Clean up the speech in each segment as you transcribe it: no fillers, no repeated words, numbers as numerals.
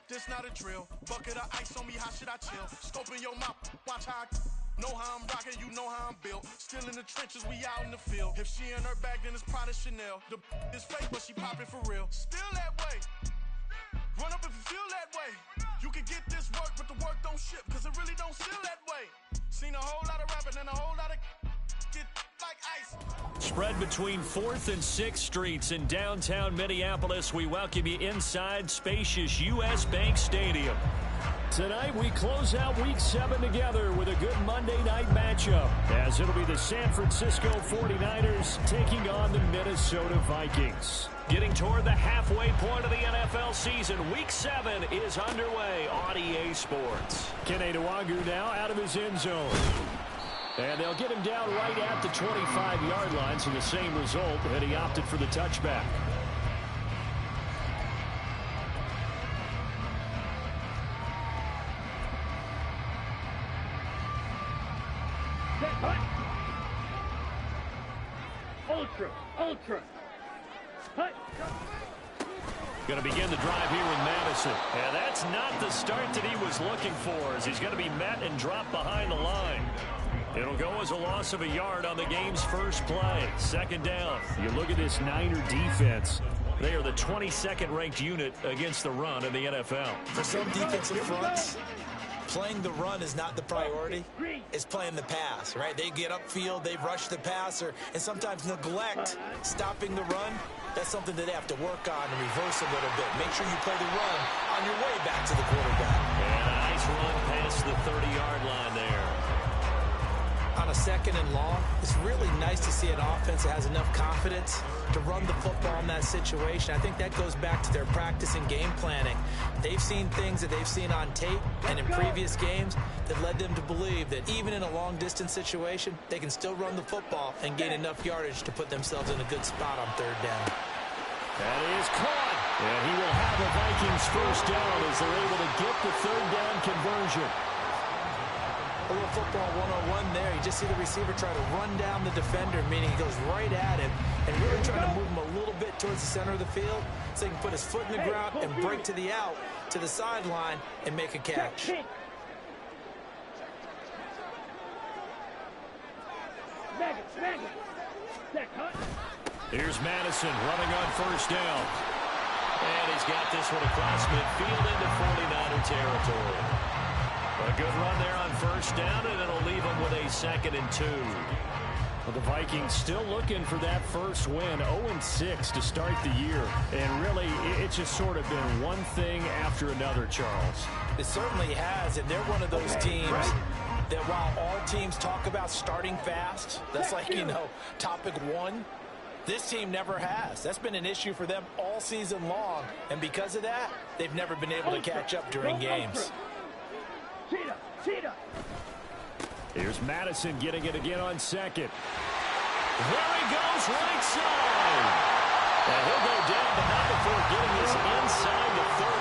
This not a drill. Bucket of ice on me, how should I chill? Scoping your mouth, watch how I know how I'm rocking, you know how I'm built. Still in the trenches, we out in the field. If she in her bag, then it's Prada Chanel. The is fake, but she popping for real. Still that way. Run up if you feel that way. You can get this work, but the work don't ship, cause it really don't feel that way. Seen a whole lot of rapping and a whole lot of get like ice. Spread between 4th and 6th Streets in downtown Minneapolis. We welcome you inside spacious U.S. Bank Stadium. Tonight we close out Week 7 together with a good Monday night matchup, as it'll be the San Francisco 49ers taking on the Minnesota Vikings. Getting toward the halfway point of the NFL season, Week 7 is underway on EA Sports. Kene Nwagu now out of his end zone. And they'll get him down right at the 25-yard line, so the same result, and he opted for the touchback. Ultra. Going to begin the drive here with Madison. And that's not the start that he was looking for, as he's going to be met and dropped behind the line. It'll go as a loss of a yard on the game's first play. Second down. You look at this Niner defense. They are the 22nd ranked unit against the run in the NFL. For some defensive fronts, playing the run is not the priority. It's playing the pass, right? They get upfield, they rush the passer, and sometimes neglect stopping the run. That's something that they have to work on and reverse a little bit. Make sure you play the run on your way back to the quarterback. And a nice run past the 30-yard line there. On a second and long, it's really nice to see an offense that has enough confidence to run the football in that situation. I think that goes back to their practice and game planning. They've seen things that they've seen on tape and in previous games that led them to believe that even in a long-distance situation, they can still run the football and gain enough yardage to put themselves in a good spot on third down. That is caught. And he will have the Vikings first down as they're able to get the third down conversion. A little football 101 there. You just see the receiver try to run down the defender, meaning he goes right at him and really trying to move him a little bit towards the center of the field so he can put his foot in the ground and break to the out, to the sideline, and make a catch. Here's Madison running on first down. And he's got this one across midfield into 49er territory. A good run there on first down, and it'll leave him with a 2nd and 2. Well, the Vikings still looking for that first win, 0-6 to start the year. And really, it's just sort of been one thing after another, Charles. It certainly has, and they're one of those teams that while all teams talk about starting fast, that's like, topic one, this team never has. That's been an issue for them all season long, and because of that, they've never been able to catch up during games. Here's Madison getting it again on second. There he goes, right side. And he'll go down, but not before getting this inside the 30.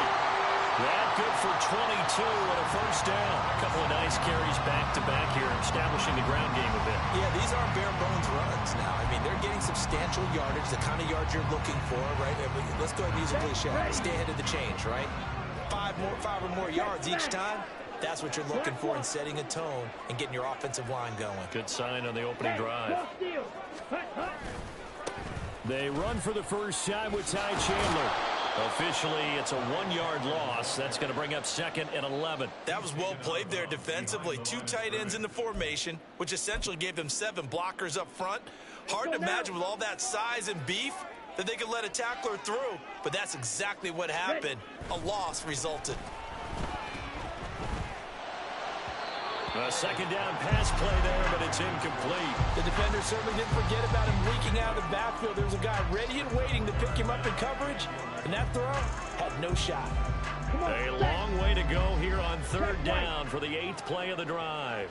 That good for 22 and a first down. A couple of nice carries back-to-back here, establishing the ground game a bit. Yeah, these aren't bare-bones runs now. I mean, they're getting substantial yardage, the kind of yards you're looking for, right? Let's go ahead and use a cliche. Stay ahead of the change, right? Five or more yards each time. That's what you're looking for in setting a tone and getting your offensive line going. Good sign on the opening drive. They run for the first time with Ty Chandler. Officially, it's a 1-yard loss. That's going to bring up 2nd and 11. That was well played there defensively. 2 tight ends in the formation, which essentially gave them 7 blockers up front. Hard to imagine with all that size and beef that they could let a tackler through, but that's exactly what happened. A loss resulted. A second down pass play there, but it's incomplete. The defender certainly didn't forget about him leaking out of the backfield. There was a guy ready and waiting to pick him up in coverage, and that throw had no shot. A long way to go here on third down for the 8th play of the drive.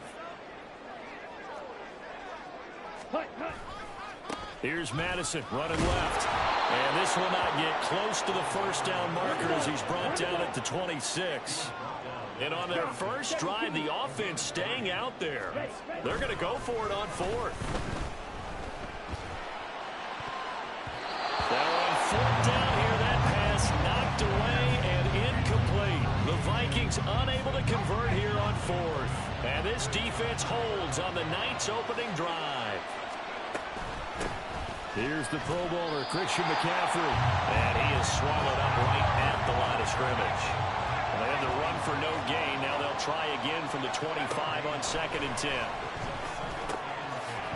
Here's Madison running left. And this will not get close to the first down marker as he's brought down at the 26. And on their first drive, the offense staying out there. They're going to go for it on 4th. Now on 4th down here, that pass knocked away and incomplete. Vikings unable to convert here on fourth. And this defense holds on the Knights' opening drive. Here's the Pro Bowler, Christian McCaffrey. And he is swallowed up right at the line of scrimmage. And they had to run for no gain. Now they'll try again from the 25 on 2nd and 10.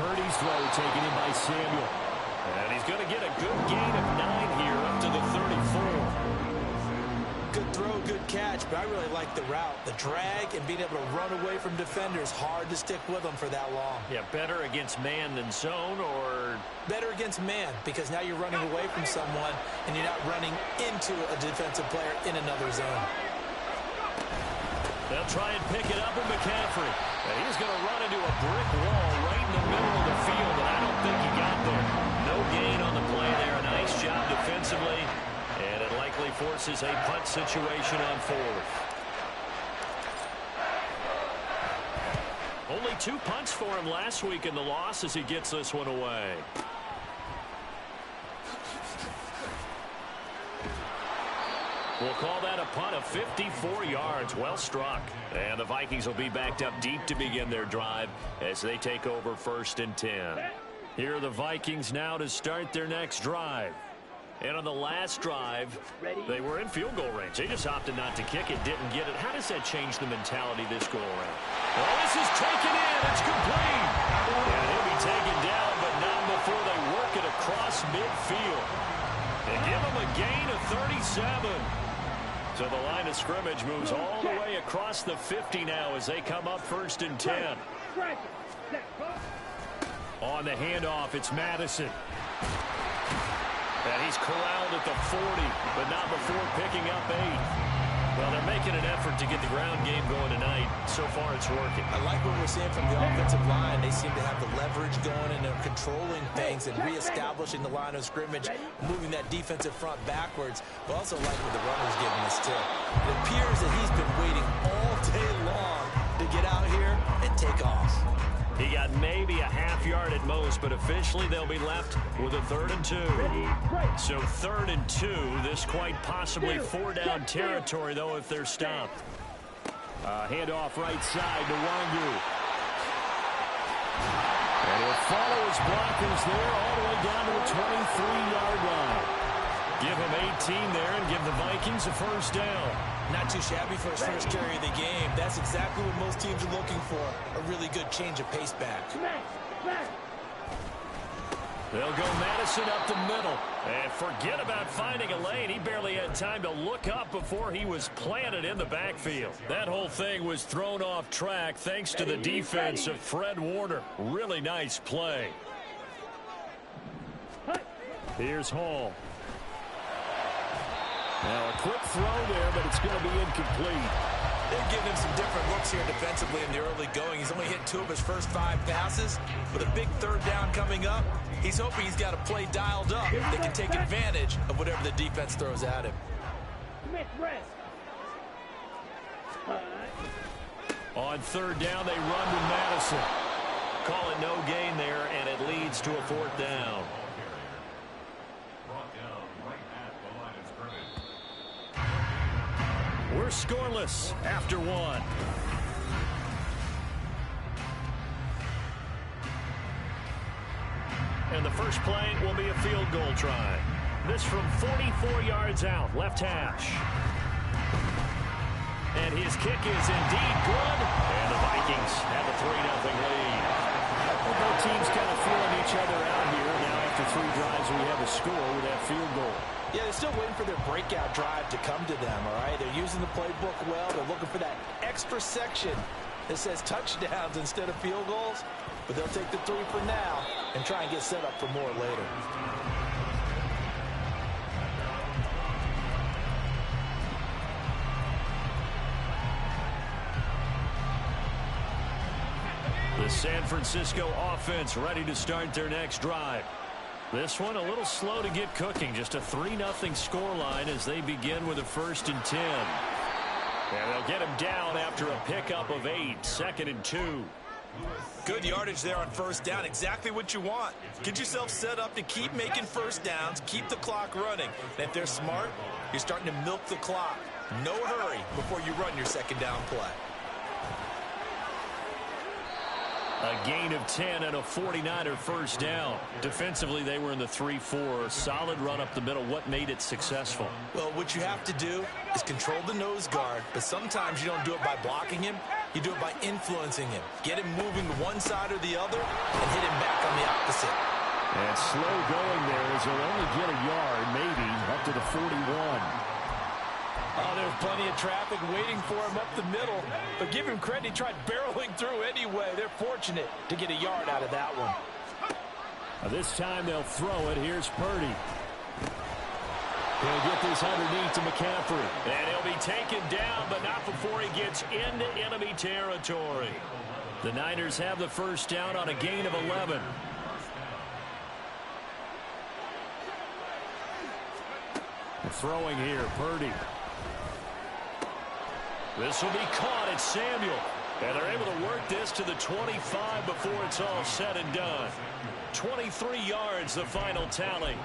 Purdy's throw taken in by Samuel. And he's going to get a good gain of 9 here up to the 34. Good throw, good catch, but I really like the route. The drag and being able to run away from defenders, hard to stick with them for that long. Yeah, better against man than zone, or? Better against man, because now you're running away from someone and you're not running into a defensive player in another zone. They'll try and pick it up with McCaffrey. And he's going to run into a brick wall right in the middle of the field, and I don't think he got there. No gain on the play there. A nice job defensively. And it likely forces a punt situation on fourth. Only 2 punts for him last week in the loss as he gets this one away. We'll call that a punt of 54 yards. Well struck. And the Vikings will be backed up deep to begin their drive as they take over 1st and 10. Here are the Vikings now to start their next drive. And on the last drive, they were in field goal range. They just opted not to kick it, didn't get it. How does that change the mentality this go around? Well, this is taken in. It's complete. And he'll be taken down, but not before they work it across midfield. They give him a gain of 37. So the line of scrimmage moves all the way across the 50 now as they come up 1st and 10. On the handoff, it's Madison. And he's corralled at the 40, but not before picking up 8. Well, they're making an effort to get the ground game going tonight. So far, it's working. I like what we're seeing from the offensive line. They seem to have the leverage going, and they're controlling things and reestablishing the line of scrimmage, moving that defensive front backwards. But also like what the runner's giving us, too. It appears that he's been waiting all day long to get out here and take off. He got maybe a half yard at most, but officially they'll be left with a 3rd and 2. So 3rd and 2, this quite possibly 4-down territory, though, if they're stopped. Handoff right side to Wangu. And he'll follow his blockers there all the way down to the 23-yard line. Give him 18 there and give the Vikings a 1st down. Not too shabby for his first carry of the game. That's exactly what most teams are looking for. A really good change of pace back. They'll go Madison up the middle. And forget about finding a lane. He barely had time to look up before he was planted in the backfield. That whole thing was thrown off track thanks to the defense of Fred Warner. Really nice play. Here's Hall. Now a quick throw there, but it's going to be incomplete. They've given him some different looks here defensively in the early going. He's only hit 2 of his first 5 passes. With a big 3rd down coming up, he's hoping he's got a play dialed up that can take advantage of whatever the defense throws at him. On 3rd down, they run to Madison. Call it no gain there, and it leads to a 4th down. We're scoreless after 1. And the first play will be a field goal try. This from 44 yards out, left hash. And his kick is indeed good. And the Vikings have a 3-0 lead. Well, both teams kind of feeling each other out here. Now after 3 drives, we have a score with that field goal. Yeah, they're still waiting for their breakout drive to come to them, all right? They're using the playbook well. They're looking for that extra section that says touchdowns instead of field goals. But they'll take the 3 for now and try and get set up for more later. The San Francisco offense ready to start their next drive. This one a little slow to get cooking. Just a 3-0 scoreline as they begin with a 1st and 10. And they'll get him down after a pickup of 8. 2nd and 2. Good yardage there on first down. Exactly what you want. Get yourself set up to keep making first downs, keep the clock running. And if they're smart, you're starting to milk the clock. No hurry before you run your second down play. A gain of 10 and a 49er first down. Defensively, they were in the 3-4. Solid run up the middle. What made it successful? Well, what you have to do is control the nose guard, but sometimes you don't do it by blocking him. You do it by influencing him. Get him moving to one side or the other and hit him back on the opposite. And slow going there as he'll only get a yard, maybe, up to the 41. Oh, there's plenty of traffic waiting for him up the middle. But give him credit, he tried barreling through anyway. They're fortunate to get a yard out of that one. This time they'll throw it. Here's Purdy. He'll get this underneath to McCaffrey. And he'll be taken down, but not before he gets into enemy territory. The Niners have the first down on a gain of 11. Throwing here, Purdy. This will be caught at Samuel. And they're able to work this to the 25 before it's all said and done. 23 yards, the final tally.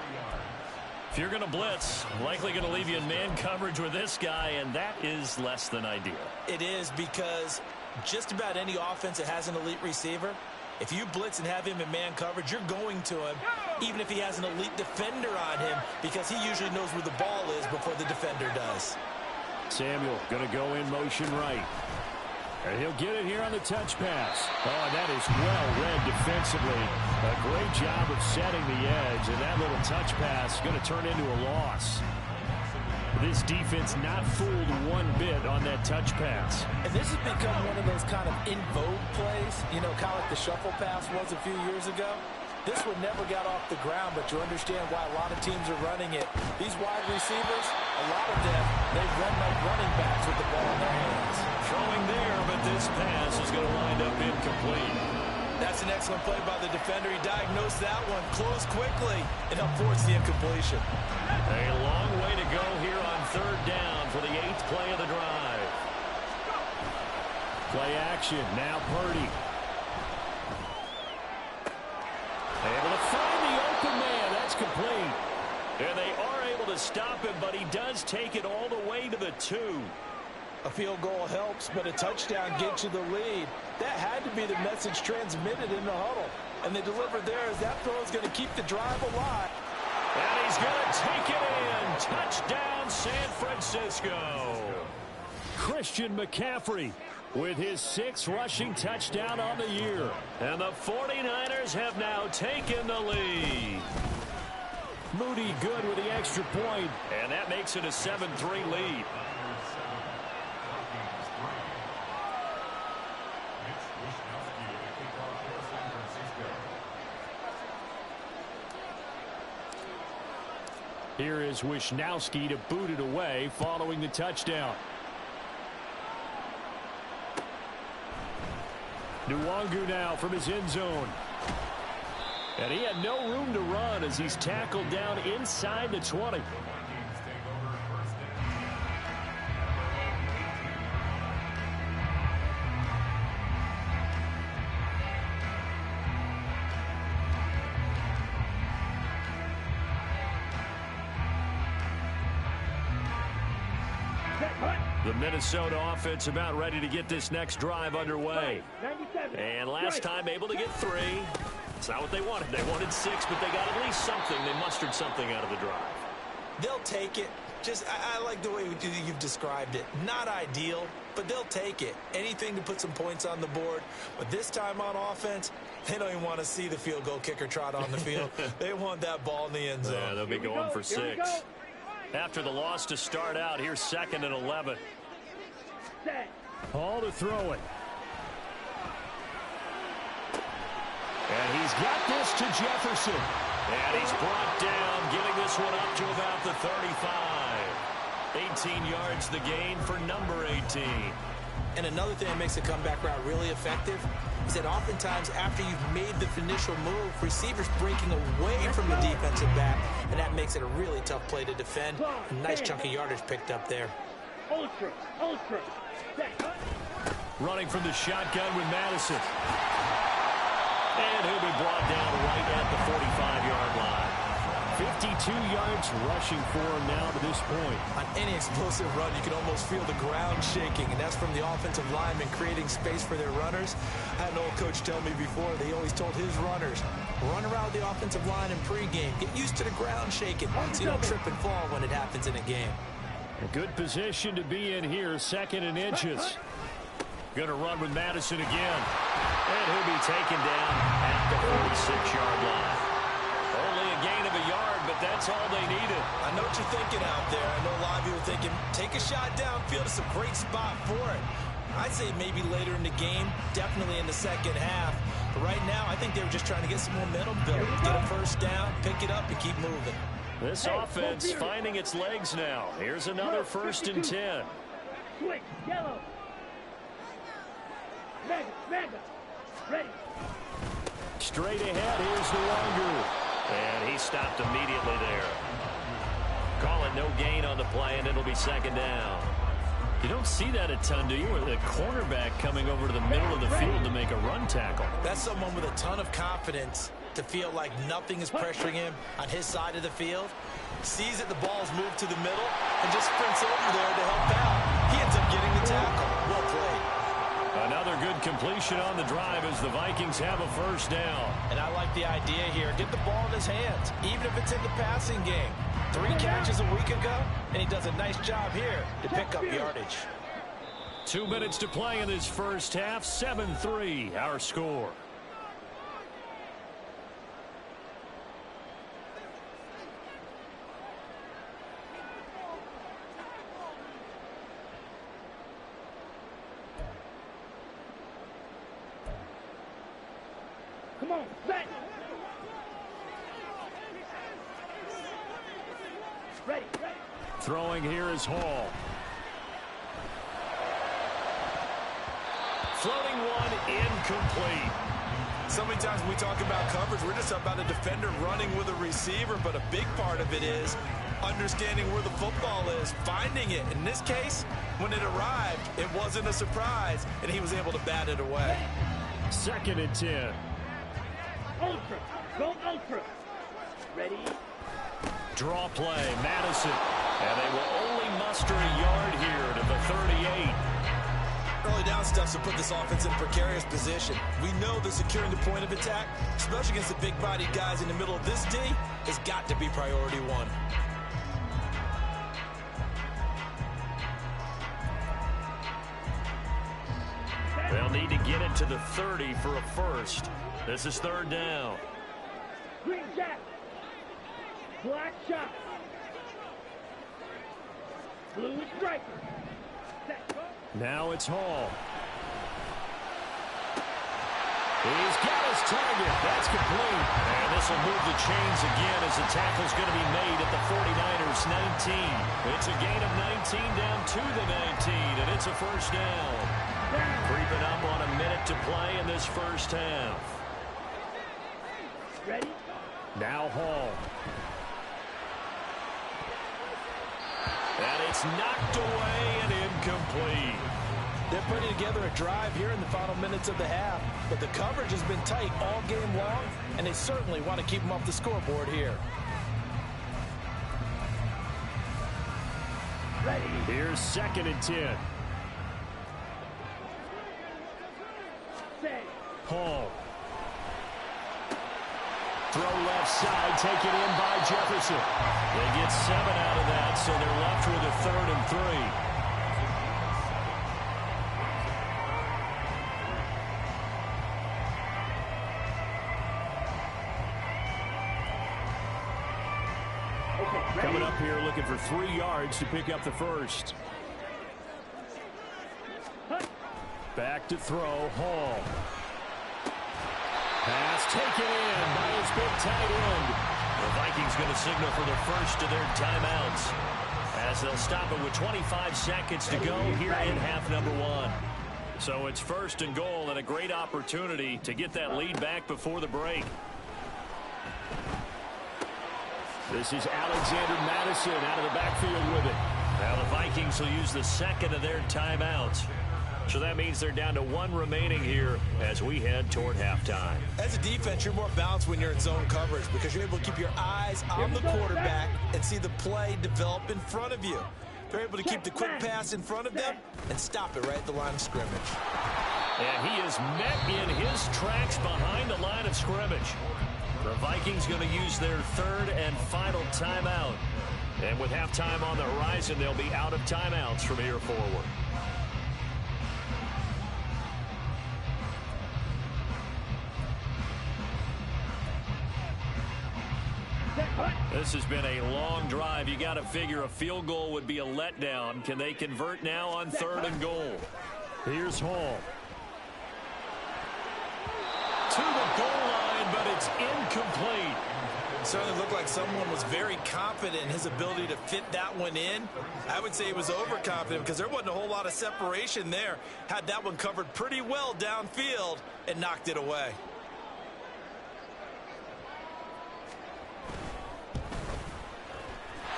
If you're going to blitz, likely going to leave you in man coverage with this guy, and that is less than ideal. It is, because just about any offense that has an elite receiver, if you blitz and have him in man coverage, you're going to him, even if he has an elite defender on him, because he usually knows where the ball is before the defender does. Samuel going to go in motion right. And he'll get it here on the touch pass. Oh, that is well read defensively. A great job of setting the edge, and that little touch pass is going to turn into a loss. This defense not fooled one bit on that touch pass. And this has become one of those kind of in vogue plays, you know, kind of like the shuffle pass was a few years ago. This one never got off the ground, but you understand why a lot of teams are running it. These wide receivers, a lot of them, they run like running backs with the ball in their hands. Throwing there, but this pass is going to wind up incomplete. That's an excellent play by the defender. He diagnosed that one, closed quickly, and forced the incompletion. A long way to go here on third down for the 8th play of the drive. Play action, now Purdy. Able to find the open man. That's complete. And they are able to stop him, but he does take it all the way to the 2. A field goal helps, but a touchdown gets you the lead. That had to be the message transmitted in the huddle. And they delivered there as that throw is going to keep the drive alive. And he's going to take it in. Touchdown, San Francisco. Christian McCaffrey with his 6th rushing touchdown on the year. And the 49ers have now taken the lead. Moody good with the extra point. And that makes it a 7-3 lead. Here is Wisnowski to boot it away following the touchdown. Nwangu now from his end zone. And he had no room to run as he's tackled down inside the 20. The Minnesota offense about ready to get this next drive underway. And last time able to get 3. It's not what they wanted. They wanted 6, but they got at least something. They mustered something out of the drive. They'll take it. I like the way you've described it. Not ideal, but they'll take it. Anything to put some points on the board. But this time on offense, they don't even want to see the field goal kicker trot on the field. They want that ball in the end zone. Yeah, they'll be going for 6. After the loss to start out, here's 2nd and 11. All to throw it. And he's got this to Jefferson. And he's brought down, getting this one up to about the 35. 18 yards the gain for number 18. And another thing that makes the comeback route really effective is that oftentimes after you've made the initial move, receivers breaking away from the defensive back, and that makes it a really tough play to defend. A nice chunk of yardage picked up there. Ultra. Running from the shotgun with Madison. And he'll be brought down right at the 45-yard line. 52 yards rushing for him now to this point. On any explosive run, you can almost feel the ground shaking, and that's from the offensive linemen creating space for their runners. I had an old coach tell me before, they always told his runners, run around the offensive line in pregame. Get used to the ground shaking so you don't trip and fall when it happens in a game. A good position to be in here, 2nd and inches. Going to run with Madison again. And he'll be taken down at the 46-yard line. Only a gain of a yard, but that's all they needed. I know what you're thinking out there. I know a lot of you are thinking, take a shot downfield. It's a great spot for it. I'd say maybe later in the game, definitely in the second half. But right now, I think they were just trying to get some momentum built. Get a first down, pick it up, and keep moving. This offense finding its legs now. Here's another 1st and 10. Switch, yellow. Mega. Ready. Straight ahead, here's the longer. And he stopped immediately there. Call it no gain on the play, and it'll be 2nd down. You don't see that a ton, do you? With a cornerback coming over to the middle of the field to make a run tackle. That's someone with a ton of confidence to feel like nothing is pressuring him on his side of the field. Sees that the ball's moved to the middle and just sprints over there to help out. He ends up getting the tackle. Well played. Another good completion on the drive as the Vikings have a 1st down. And I like the idea here. Get the ball in his hands, even if it's in the passing game. 3 catches a week ago, and he does a nice job here to pick up yardage. 2 minutes to play in this first half. 7-3, our score. Come on, back. Ready. Throwing here is Hall. Floating one, incomplete. So many times when we talk about coverage, we're just about a defender running with a receiver, but a big part of it is understanding where the football is, finding it. In this case, when it arrived, it wasn't a surprise, and he was able to bat it away. 2nd and 10. Ultra. Go ultra. Ready. Draw play, Madison. And they will only muster a yard here to the 38. Early down stuff to put this offense in a precarious position. We know that securing the point of attack, especially against the big-bodied guys in the middle of this D, has got to be priority 1. They'll need to get it to the 30 for a 1st. This is 3rd down. Green jack. Black shot. Blue striker. Now it's Hall. He's got his target. That's complete. And this will move the chains again as the tackle's going to be made at the 49ers 19. It's a gain of 19 down to the 19, and it's a 1st down. Creeping up on a minute to play in this first half. Ready? Now Hall. And it's knocked away and incomplete. They're putting together a drive here in the final minutes of the half, but the coverage has been tight all game long, and they certainly want to keep them off the scoreboard here. Ready. Here's 2nd and 10. Say. Hall. Throw left side, taken in by Jefferson. They get 7 out of that, so they're left with a 3rd and 3. Okay, Coming up here looking for 3 yards to pick up the 1st. Back to throw, Hall. Pass taken in by his big tight end. The Vikings going to signal for the first of their timeouts as they'll stop it with 25 seconds to go here in half number 1. So it's 1st and goal and a great opportunity to get that lead back before the break. This is Alexander Madison out of the backfield with it. Now the Vikings will use the 2nd of their timeouts. So that means they're down to 1 remaining here as we head toward halftime. As a defense, you're more balanced when you're in zone coverage because you're able to keep your eyes on the quarterback and see the play develop in front of you. They're able to keep the quick pass in front of them and stop it right at the line of scrimmage. And he is met in his tracks behind the line of scrimmage. The Vikings going to use their 3rd and final timeout. And with halftime on the horizon, they'll be out of timeouts from here forward. This has been a long drive. You got to figure a field goal would be a letdown. Can they convert now on 3rd and goal? Here's Hall. To the goal line, but it's incomplete. It certainly looked like someone was very confident in his ability to fit that one in. I would say he was overconfident because there wasn't a whole lot of separation there. Had that one covered pretty well downfield and knocked it away.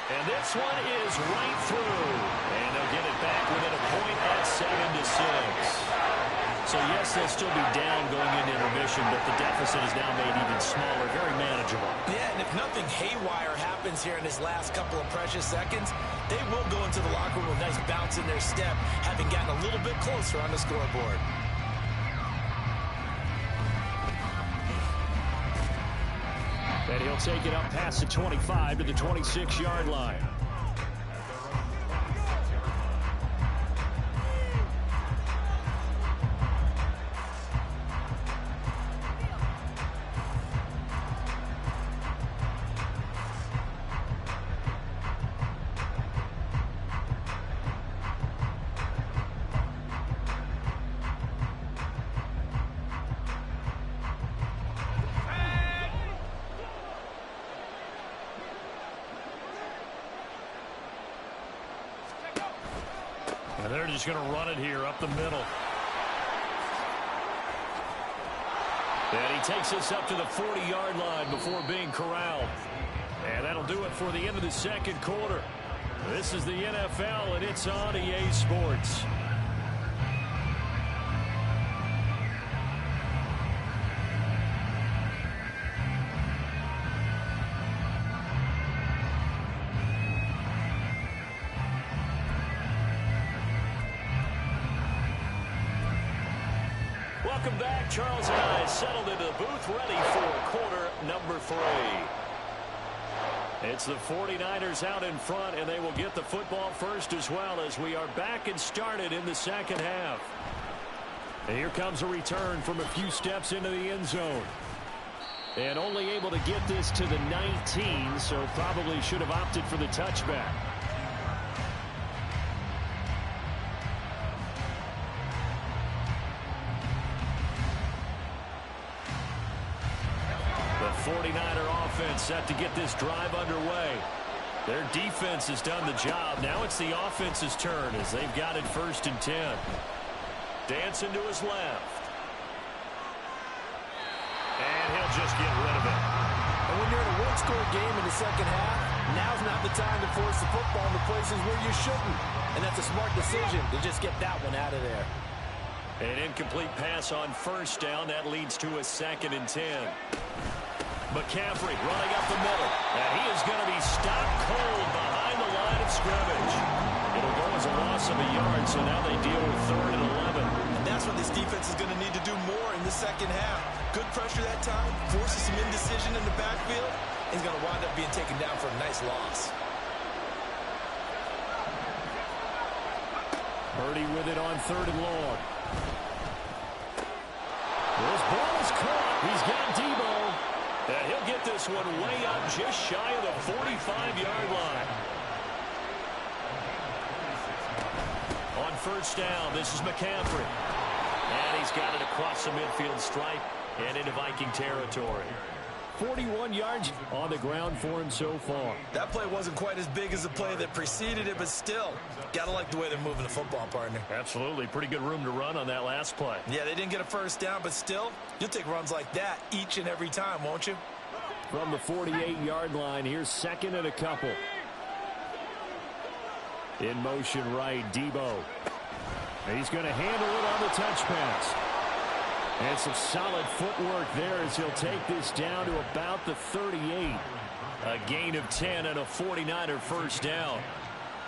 And this one is right through. And they'll get it back within a point at 7-6. So, yes, they'll still be down going into intermission, but the deficit is now made even smaller, very manageable. Yeah, and if nothing haywire happens here in his last couple of precious seconds, they will go into the locker room with a nice bounce in their step, having gotten a little bit closer on the scoreboard. And he'll take it up past the 25 to the 26-yard line. And they're just going to run it here up the middle. And he takes us up to the 40-yard line before being corralled. And that'll do it for the end of the second quarter. This is the NFL, and it's on EA Sports. Welcome back. Charles and I settled into the booth, ready for quarter number 3. It's the 49ers out in front, and they will get the football first as well as we are back and started in the second half. And here comes a return from a few steps into the end zone. And only able to get this to the 19, so probably should have opted for the touchback. The 49er offense set to get this drive underway. Their defense has done the job. Now it's the offense's turn as they've got it 1st and 10. Dancing to his left. And he'll just get rid of it. And when you're in a one-score game in the second half, now's not the time to force the football in the places where you shouldn't. And that's a smart decision to just get that one out of there. An incomplete pass on 1st down. That leads to a 2nd and 10. McCaffrey running up the middle. And he is going to be stopped cold behind the line of scrimmage. It'll go as a loss of a yard, so now they deal with 3rd and 11. And that's what this defense is going to need to do more in the second half. Good pressure that time, forces some indecision in the backfield. He's going to wind up being taken down for a nice loss. Purdy with it on 3rd and long. This ball is caught. He's got Debo. And he'll get this one way up just shy of the 45-yard line. On 1st down, this is McCaffrey. And he's got it across the midfield stripe and into Viking territory. 41 yards on the ground for him so far. That play wasn't quite as big as the play that preceded it, but still, got to like the way they're moving the football, partner. Absolutely. Pretty good room to run on that last play. Yeah, they didn't get a 1st down, but still, you'll take runs like that each and every time, won't you? From the 48-yard line, here's 2nd and a couple. In motion right, Debo. He's going to handle it on the touch pass. And some solid footwork there as he'll take this down to about the 38. A gain of 10 and a 49er first down.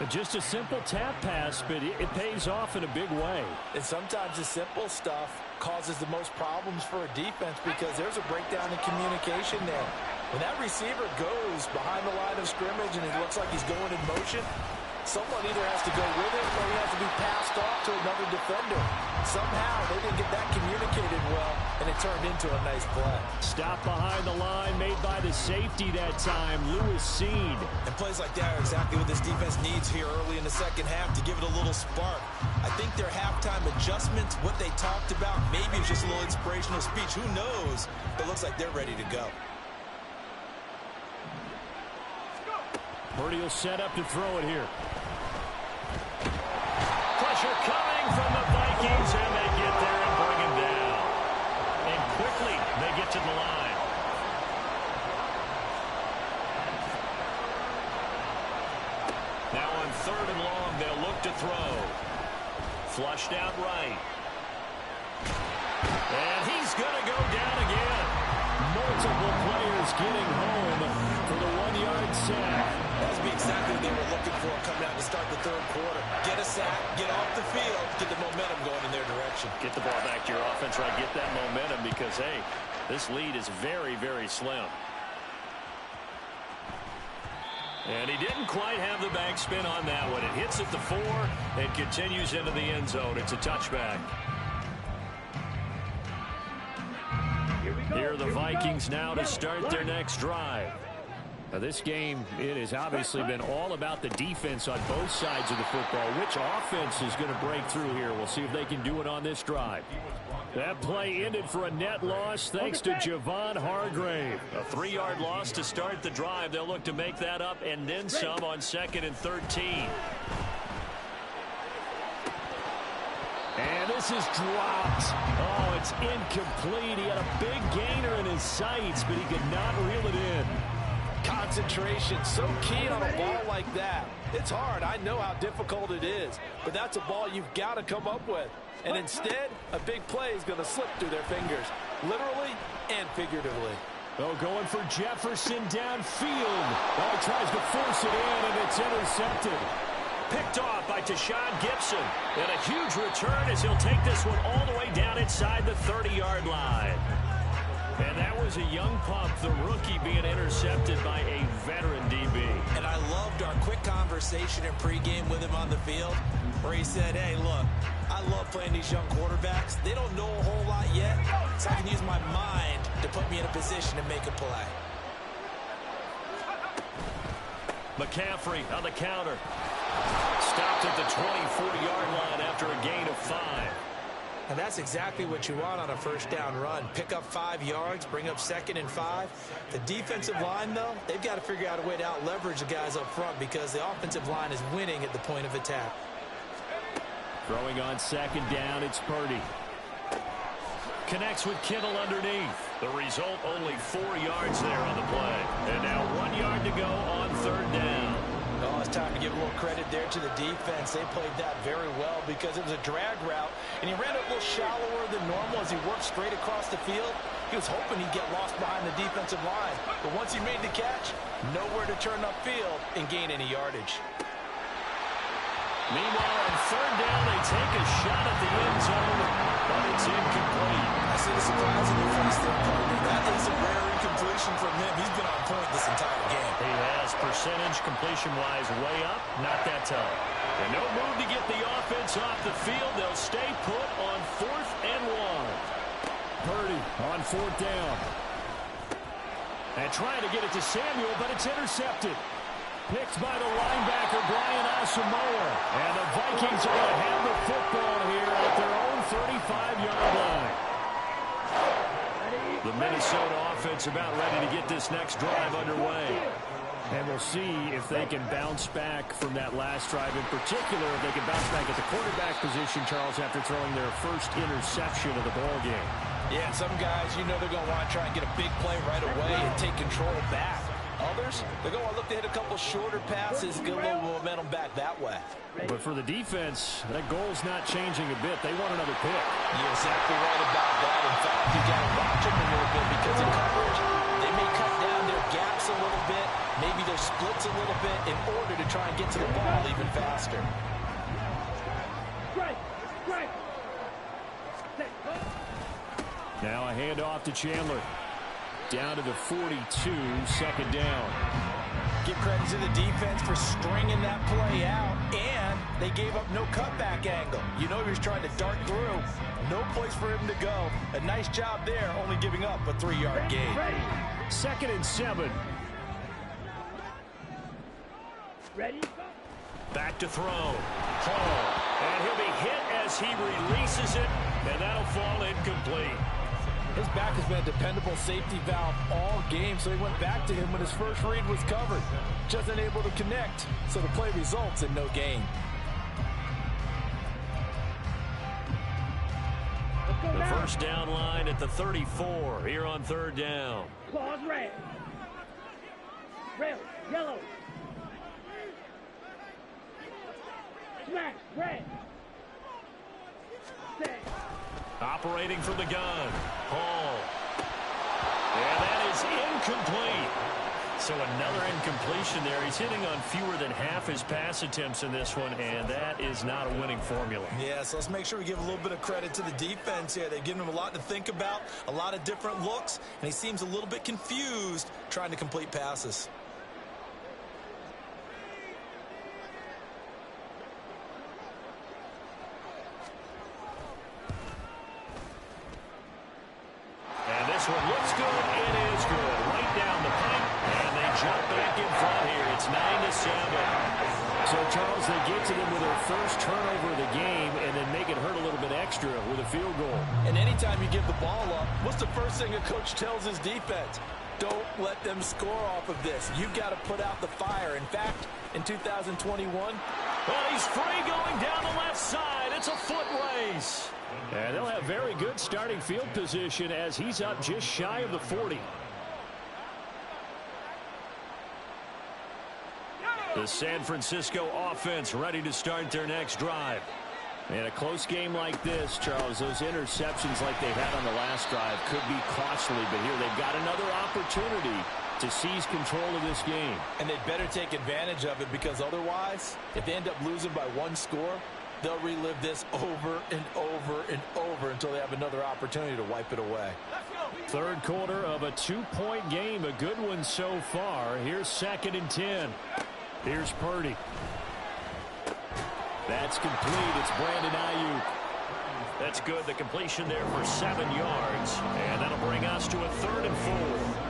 Just a simple tap pass, but it pays off in a big way. And sometimes the simple stuff causes the most problems for a defense because there's a breakdown in communication there. When that receiver goes behind the line of scrimmage and it looks like he's going in motion, someone either has to go with it or he has to be passed off to another defender. Somehow they didn't get that communicated well, and it turned into a nice play. Stop behind the line made by the safety that time, Lewis Seed. And plays like that are exactly what this defense needs here early in the second half to give it a little spark. I think their halftime adjustments, what they talked about, maybe it's just a little inspirational speech. Who knows? But it looks like they're ready to go. Purdy will set up to throw it here. Pressure coming from the Vikings, and they get there and bring him down. And quickly, they get to the line. Now on 3rd and long, they'll look to throw. Flushed out right. And he's going to go down again. Multiple players getting home for the 1-yard sack. That would be exactly what they were looking for coming out to start the third quarter. Get a sack, get off the field, get the momentum going in their direction. Get the ball back to your offense, right? Get that momentum because, hey, this lead is very, very slim. And he didn't quite have the backspin on that one. It hits at the 4 and continues into the end zone. It's a touchback. Here are the Vikings now to start their next drive. Now this game, it has obviously been all about the defense on both sides of the football. Which offense is going to break through here? We'll see if they can do it on this drive. That play ended for a net loss thanks to Javon Hargrave. A 3-yard loss to start the drive. They'll look to make that up and then some on 2nd and 13. And this is dropped. Oh, it's incomplete. He had a big gainer in his sights, but he could not reel it in. Concentration, so key on a ball like that. It's hard. I know how difficult it is, but that's a ball you've got to come up with. And instead, a big play is going to slip through their fingers, literally and figuratively. Oh, going for Jefferson downfield. Oh, he tries to force it in, and it's intercepted. Picked off by Tashawn Gibson. And a huge return as he'll take this one all the way down inside the 30-yard line. And that was a young pup, the rookie, being intercepted by a veteran DB. And I loved our quick conversation in pregame with him on the field where he said, hey, look, I love playing these young quarterbacks. They don't know a whole lot yet, so I can use my mind to put me in a position to make a play. McCaffrey on the counter. Stopped at the 24-yard line after a gain of 5. And that's exactly what you want on a first down run. Pick up 5 yards, bring up 2nd and 5. The defensive line, though, they've got to figure out a way to out-leverage the guys up front because the offensive line is winning at the point of attack. Throwing on 2nd down, it's Purdy. Connects with Kittle underneath. The result, only 4 yards there on the play. And now 1 yard to go on 3rd down. Oh, it's time to give a little credit there to the defense. They played that very well because it was a drag route, and he ran it a little shallower than normal as he worked straight across the field. He was hoping he'd get lost behind the defensive line, but once he made the catch, nowhere to turn upfield and gain any yardage. Meanwhile, on 3rd down, they take a shot at the end zone, but it's incomplete. I see the surprise in your face there, partner. That is a rare incompletion from him. He's been on point this entire game. He has percentage completion-wise way up, not that time. And no move to get the offense off the field. They'll stay put on 4th and 1. Purdy on 4th down. And trying to get it to Samuel, but it's intercepted. Picked by the linebacker, Brian Asamoah. And the Vikings are going to have the football here at their own 35-yard line. The Minnesota offense about ready to get this next drive underway. And we'll see if they can bounce back from that last drive. In particular, if they can bounce back at the quarterback position, Charles, after throwing their first interception of the ball game. Yeah, some guys, you know they're going to want to try and get a big play right away and take control back. Others, they go, look, they hit a couple shorter passes, get a little momentum back that way. But for the defense, that goal's not changing a bit. They want another pick. You're exactly right about that. In fact, you got to watch them a little bit because in coverage, they may cut down their gaps a little bit, maybe their splits a little bit in order to try and get to the ball even faster. Now a handoff to Chandler. Down to the 42, second down. Give credit to the defense for stringing that play out, and they gave up no cutback angle. You know he was trying to dart through. No place for him to go. A nice job there, only giving up a 3-yard gain. 2nd and 7. Ready? Back to throw. Hall. And he'll be hit as he releases it, and that'll fall incomplete. His back has been a dependable safety valve all game, so he went back to him when his first read was covered. Just unable to connect, so the play results in no gain. The first down line at the 34 here on 3rd down. Claws red. Red, yellow. Smash, red. Set. Operating from the gun. Hall. And that is incomplete. So another incompletion there. He's hitting on fewer than half his pass attempts in this one, and that is not a winning formula. Yeah, so let's make sure we give a little bit of credit to the defense here. They've given him a lot to think about, a lot of different looks, and he seems a little bit confused trying to complete passes. This one looks good. It is good. Right down the pipe, and they jump back in front here. It's 9-7. So, Charles, they get to them with their first turnover of the game and then make it hurt a little bit extra with a field goal. And anytime you give the ball up, what's the first thing a coach tells his defense? Don't let them score off of this. You've got to put out the fire. In fact, in 2021, well, he's free going down the left side. It's a foot race. And they'll have very good starting field position as he's up just shy of the 40. The San Francisco offense ready to start their next drive. In a close game like this, Charles, those interceptions like they had on the last drive could be costly, but here they've got another opportunity to seize control of this game. And they'd better take advantage of it, because otherwise, if they end up losing by 1 score, they'll relive this over and over and over until they have another opportunity to wipe it away. Third quarter of a 2-point game, a good one so far. Here's 2nd and 10. Here's Purdy. That's complete. It's Brandon Ayuk. That's good. The completion there for 7 yards. And that'll bring us to a 3rd and 4.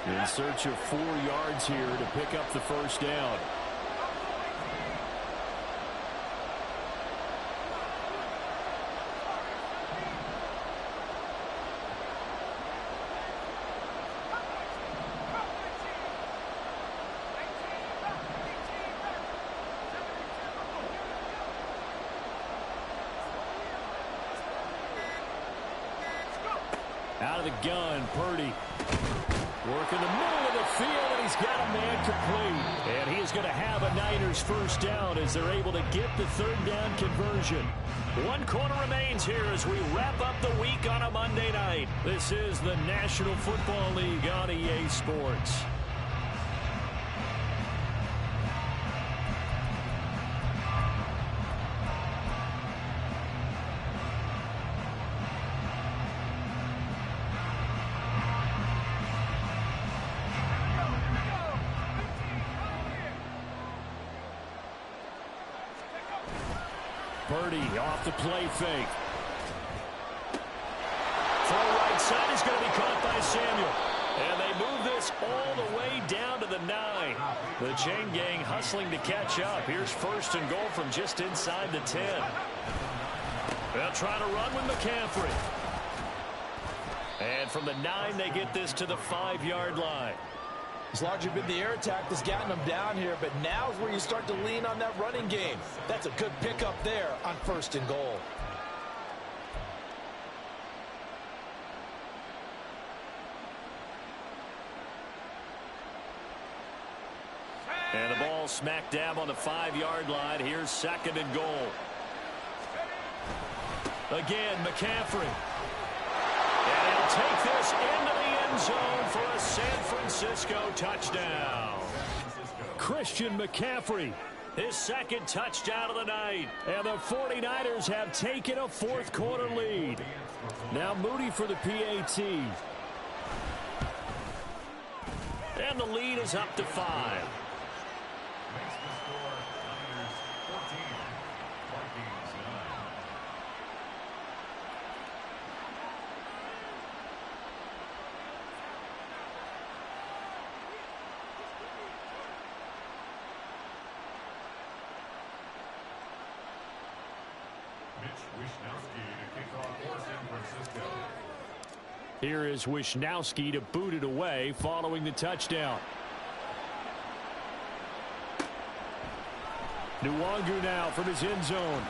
In search of 4 yards here to pick up the first down. Out of the gun, Purdy. Working the middle of the field, and he's got a man complete. And he is going to have a Niners first down as they're able to get the 3rd down conversion. 1 quarter remains here as we wrap up the week on a Monday night. This is the National Football League on EA Sports. Purdy off the play fake. Throw right side is going to be caught by Samuel. And they move this all the way down to the 9. The chain gang hustling to catch up. Here's 1st and goal from just inside the 10. They'll try to run with McCaffrey. And from the 9, they get this to the 5-yard line. It's largely been the air attack that's gotten them down here, but now is where you start to lean on that running game. That's a good pickup there on 1st and goal. And the ball smack dab on the 5-yard line. Here's 2nd and goal. Again, McCaffrey. And he'll take this into the end zone for a San Francisco touchdown. Christian McCaffrey. His 2nd touchdown of the night. And the 49ers have taken a 4th quarter lead. Now Moody for the PAT. And the lead is up to 5. Here is Wisnowski to boot it away following the touchdown. Nwangu now from his end zone.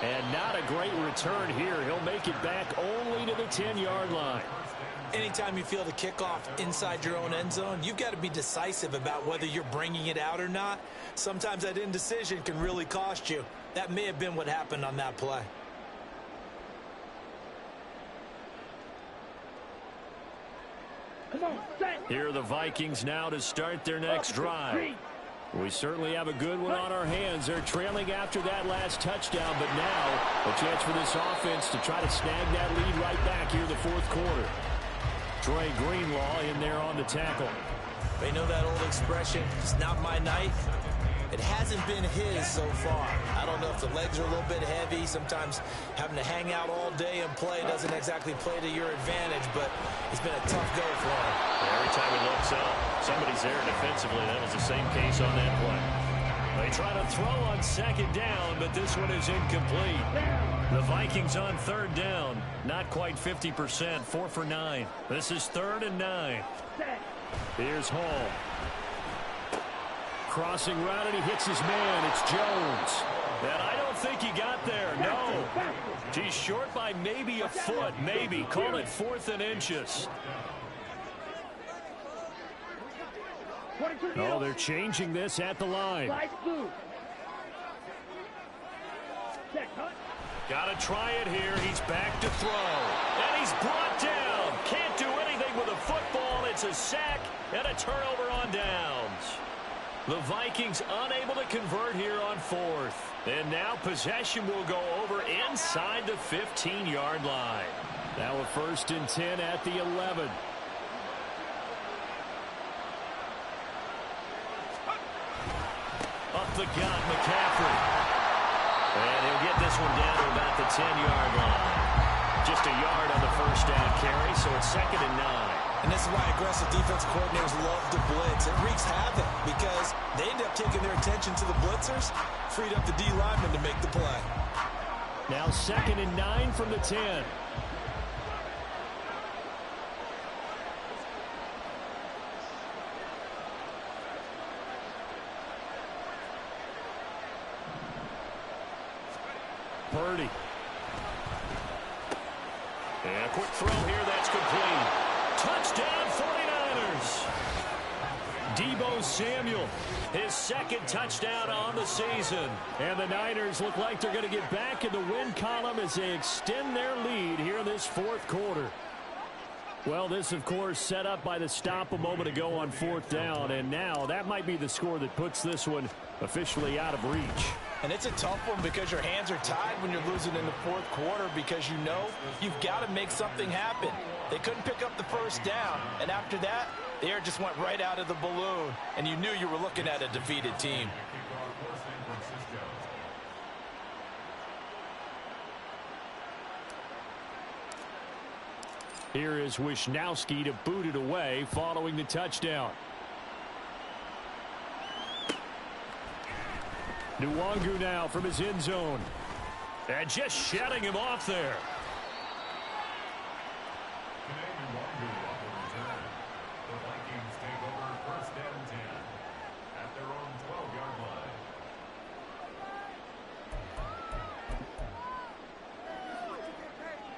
And not a great return here. He'll make it back only to the 10-yard line. Anytime you feel the kickoff inside your own end zone, you've got to be decisive about whether you're bringing it out or not. Sometimes that indecision can really cost you. That may have been what happened on that play. Come on, set. Here are the Vikings now to start their next drive. We certainly have a good one on our hands. They're trailing after that last touchdown, but now a chance for this offense to try to snag that lead right back here in the 4th quarter. Trey Greenlaw in there on the tackle. They know that old expression, it's not my night. It hasn't been his so far. I don't know if the legs are a little bit heavy. Sometimes having to hang out all day and play doesn't exactly play to your advantage, but it's been a tough go for him. Every time he looks up, somebody's there defensively. That was the same case on that play. They try to throw on 2nd down, but this one is incomplete. The Vikings on 3rd down. Not quite 50%, 4 for 9. This is 3rd and 9. Here's Hall. Crossing route, and he hits his man. It's Jones. And I don't think he got there. No. He's short by maybe a foot, maybe. Call it 4th and inches. Oh, they're changing this at the line. Got to try it here. He's back to throw. And he's brought down. Can't do anything with a football. It's a sack and a turnover on downs. The Vikings unable to convert here on 4th. And now possession will go over inside the 15-yard line. Now a 1st and 10 at the 11. Up the gut, McCaffrey. And he'll get this one down to about the 10-yard line. Just a yard on the 1st down carry, so it's 2nd and 9. And this is why aggressive defense coordinators love to blitz. It wreaks havoc because they end up taking their attention to the blitzers, freed up the D lineman to make the play. Now 2nd and 9 from the 10. Purdy. And a quick throw here, that's complete. Touchdown 49ers. Deebo Samuel. His 2nd touchdown on the season. And the Niners look like they're going to get back in the win column as they extend their lead here in this 4th quarter. Well, this, of course, set up by the stop a moment ago on 4th down. And now that might be the score that puts this one officially out of reach. And it's a tough one because your hands are tied when you're losing in the 4th quarter because you know you've got to make something happen. They couldn't pick up the 1st down, and after that, the air just went right out of the balloon, and you knew you were looking at a defeated team. Here is Wisnowski to boot it away following the touchdown. Nwangu now from his end zone. And just shutting him off there.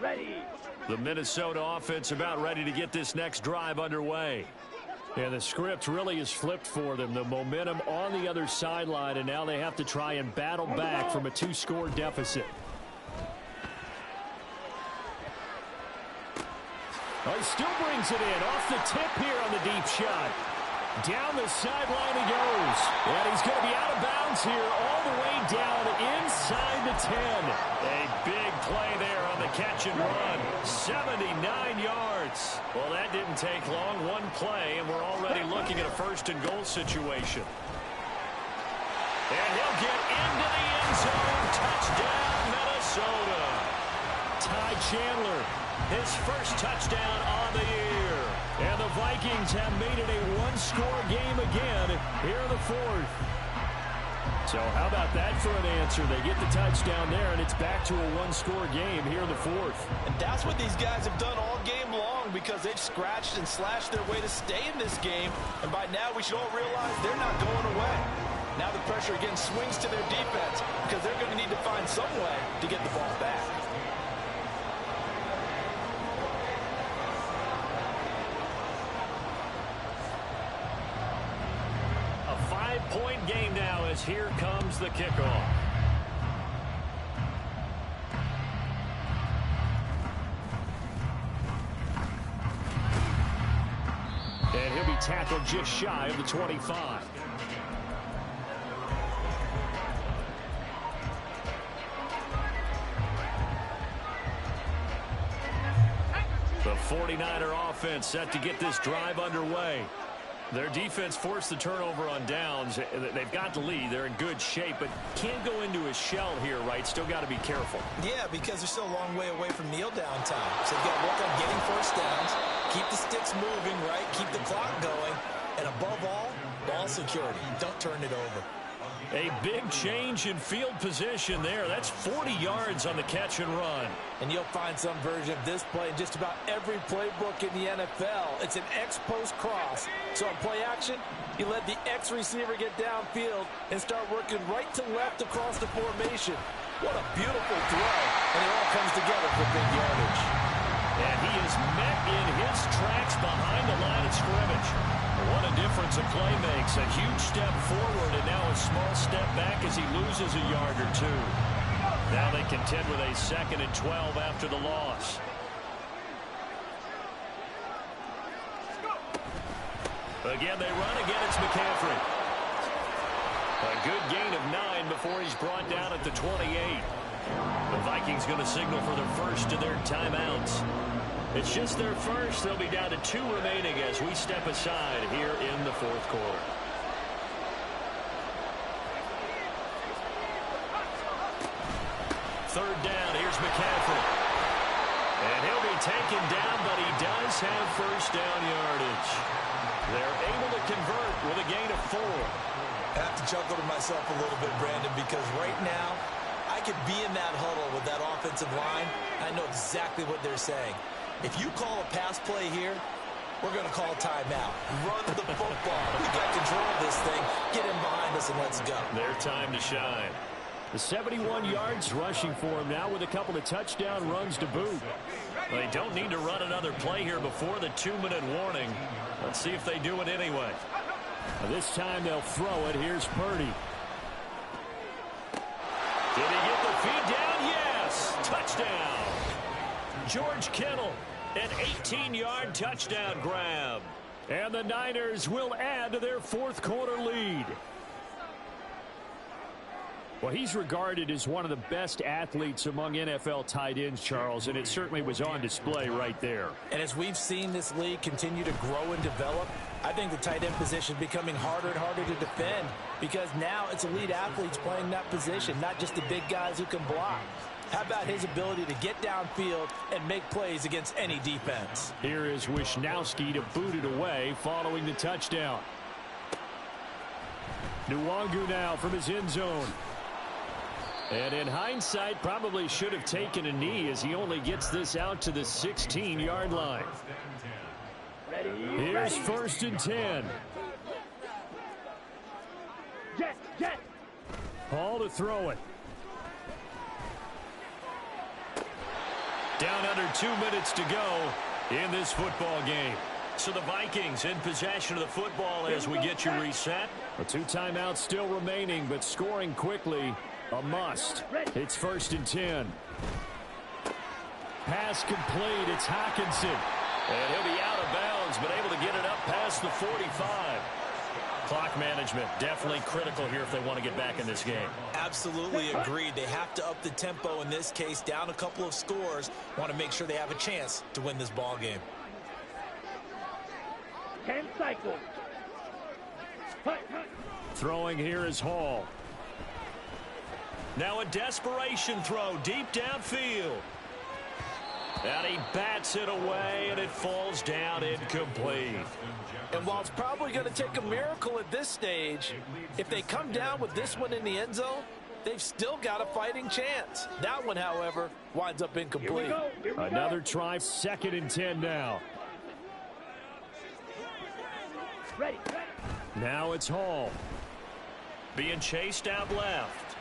Ready. The Minnesota offense about ready to get this next drive underway. And the script really is flipped for them. The momentum on the other sideline, and now they have to try and battle back from a 2-score deficit. Oh, he still brings it in. Off the tip here on the deep shot. Down the sideline he goes. And he's going to be out of bounds here all the way down inside the 10. A big play there on the catch and run. 79 yards. Well, that didn't take long. One play, and we're already looking at a first-and-goal situation. And he'll get into the end zone. Touchdown, Minnesota. Ty Chandler, his first touchdown on the year. And the Vikings have made it a one-score game again here in the fourth. So how about that for an answer? They get the touchdown there, and it's back to a one-score game here in the fourth. And that's what these guys have done all game long, because they've scratched and slashed their way to stay in this game. And by now we should all realize they're not going away. Now the pressure again swings to their defense, because they're going to need to find some way to get the ball back. Point game now as here comes the kickoff. And he'll be tackled just shy of the 25. The 49er offense set to get this drive underway. Their defense forced the turnover on downs. They've got the lead. They're in good shape, but can't go into a shell here, right? Still got to be careful. Yeah, because they're still a long way away from kneel down time. So you've got to work on getting first downs, keep the sticks moving, right? Keep the clock going. And above all, ball security. Don't turn it over. A big change in field position there. That's 40 yards on the catch and run. And you'll find some version of this play in just about every playbook in the NFL. It's an X-post cross. So in play action, you let the X receiver get downfield and start working right to left across the formation. What a beautiful throw. And it all comes together for big yardage. And he is met in his tracks behind the line of scrimmage. What a difference a play makes. A huge step forward and now a small step back as he loses a yard or two. Now they contend with a 2nd and 12 after the loss. Again, they run. Again, it's McCaffrey. A good gain of 9 before he's brought down at the 28. The Vikings going to signal for their first of their timeouts. It's just their first. They'll be down to 2 remaining as we step aside here in the fourth quarter. Third down. Here's McCaffrey. And he'll be taken down, but he does have first down yardage. They're able to convert with a gain of 4. I have to chuckle to myself a little bit, Brandon, because right now I could be in that huddle with that offensive line. I know exactly what they're saying. If you call a pass play here, we're going to call a timeout. Run the football. We got control of this thing. Get him behind us and let's go. Their time to shine. The 71 yards rushing for him now with a couple of touchdown runs to boot. They don't need to run another play here before the 2-minute warning. Let's see if they do it anyway. This time they'll throw it. Here's Purdy. Did he get the feed down? Yes. Touchdown. George Kittle, an 18-yard touchdown grab. And the Niners will add to their fourth quarter lead. Well, he's regarded as one of the best athletes among NFL tight ends, Charles, and it certainly was on display right there. And as we've seen this league continue to grow and develop, I think the tight end position is becoming harder and harder to defend because now it's elite athletes playing that position, not just the big guys who can block. How about his ability to get downfield and make plays against any defense? Here is Wisnowski to boot it away following the touchdown. Nwangu now from his end zone. And in hindsight, probably should have taken a knee as he only gets this out to the 16-yard line. Here's 1st and 10. Jet. Hall to throw it. Down under 2 minutes to go in this football game. So the Vikings in possession of the football as we get you reset. 2 timeouts still remaining, but scoring quickly, a must. It's 1st and 10. Pass complete. It's Hawkinson. And he'll be out of bounds, but able to get it up past the 45. Clock management definitely critical here if they want to get back in this game. Absolutely agreed. They have to up the tempo in this case, down a couple of scores. Want to make sure they have a chance to win this ball game. 10 cycles. Throwing here is Hall. Now a desperation throw deep downfield. And he bats it away, and it falls down incomplete. And while it's probably going to take a miracle at this stage, if they come down with this one in the end zone, they've still got a fighting chance. That one, however, winds up incomplete. Here we Another go. try, 2nd and 10 now. Ready. Now it's Hall. Being chased out left.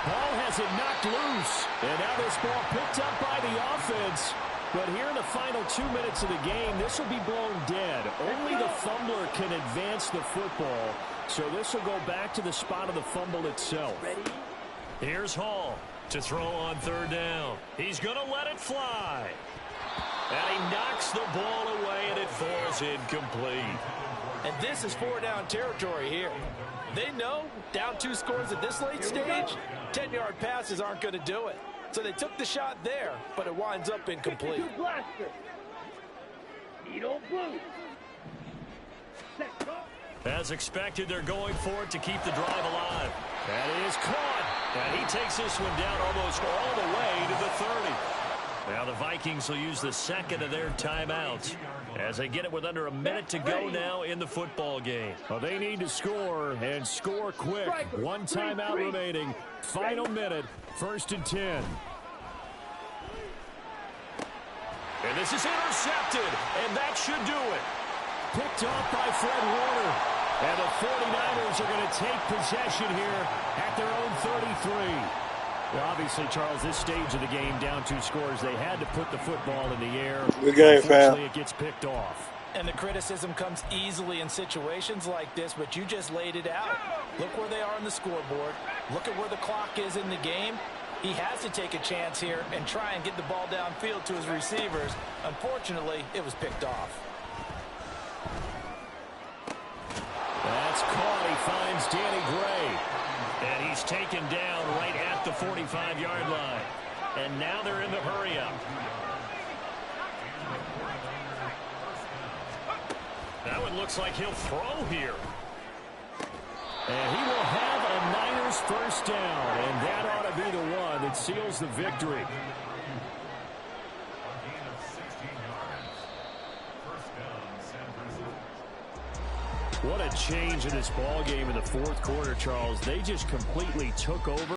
Hall has it knocked loose. And now this ball picked up by the offense. But here in the final 2 minutes of the game, this will be blown dead. Only the fumbler can advance the football. So this will go back to the spot of the fumble itself. Ready. Here's Hall to throw on 3rd down. He's going to let it fly. And he knocks the ball away, and it falls incomplete. And this is 4-down territory here. They know down 2 scores at this late stage, 10-yard passes aren't going to do it. So they took the shot there, but it winds up incomplete. 52 blaster. Needle blue. Set, go. As expected, they're going for it to keep the drive alive. That is caught. And he takes this one down almost all the way to the 30. Now the Vikings will use the 2nd of their timeouts as they get it with under a minute to go now in the football game. Well, they need to score and score quick. 1 timeout remaining. Final minute. 1st and 10. And this is intercepted, and that should do it. Picked off by Fred Warner. And the 49ers are going to take possession here at their own 33. Well, obviously, Charles, this stage of the game, down 2 scores, they had to put the football in the air. Good game, fam. Unfortunately, it gets picked off. And the criticism comes easily in situations like this, but you just laid it out. Look where they are on the scoreboard. Look at where the clock is in the game. He has to take a chance here and try and get the ball downfield to his receivers. Unfortunately, it was picked off. That's caught. He finds Danny Gray. And he's taken down right at the 45-yard line. And now they're in the hurry-up. That one looks like he'll throw here. And he will have a Niners 1st down. And that ought to be the one that seals the victory. What a change in this ball game in the 4th quarter, Charles. They just completely took over.